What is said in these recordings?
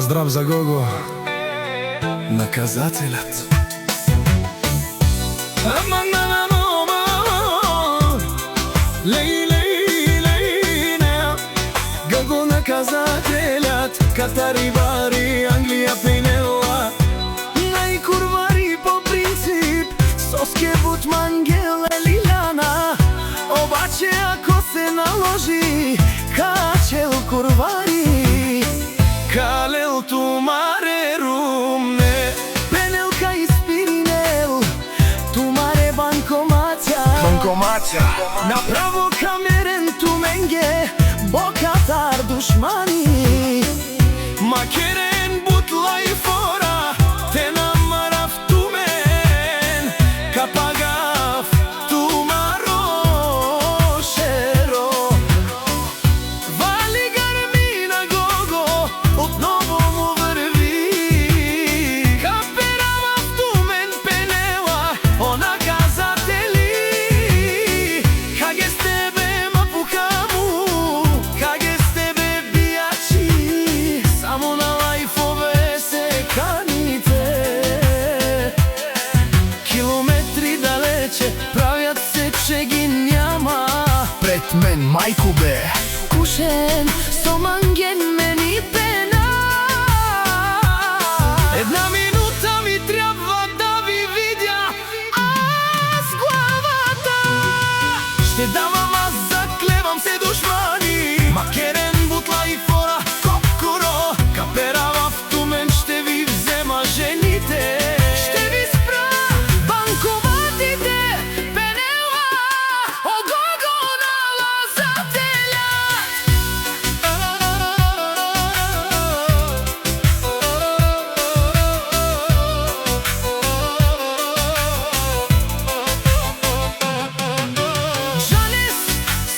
Поздрав за Гого, наказателят. Гого наказателят, Катари, Бари, Англија пенела. Најкурвари по принцип, Соске, Бутман, Геле, Лиляна. Обаче ако се наложи, Качел курвари, Калел тумаре румне, Пенелка и Спиринел, тумаре банкоматја. Направо камерен туменге, Бокатар душмани. Макерен бутла и фора, те намарав тумен, Капагав тумаро шеро. Вали гармина Гого, отново му врви, Каперавав тумен пенела, она казатели. Каге с тебе мапухаму, каге с тебе бијачи, само на лајфове се каните. Километри далече, правят се че ги няма. Пред мен мајку бе, Кушен со манген мени пена. Една минута ми треба да ви видя, аз главата. Ще давам, аз заклевам се душмани. Макерен бутла и фора, кокуро, Каперавав тумен, ще ви взема жените. Ще ви спра банкоматите, Пенела, Огого налазателя. Жанес,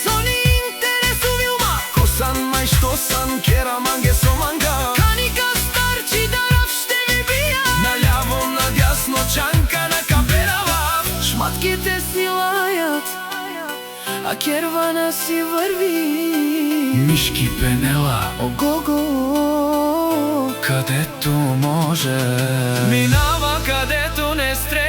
со ни интересувилма, косан мај што сан, кера манге со манга. Каника старчи дарав, ще ви бија, наљаво, надјасно, чанка на Каперавав. Шматките си лајат, а кервана си врви. мишки Пенела, Огого, кадето може. минава кадето не стреля.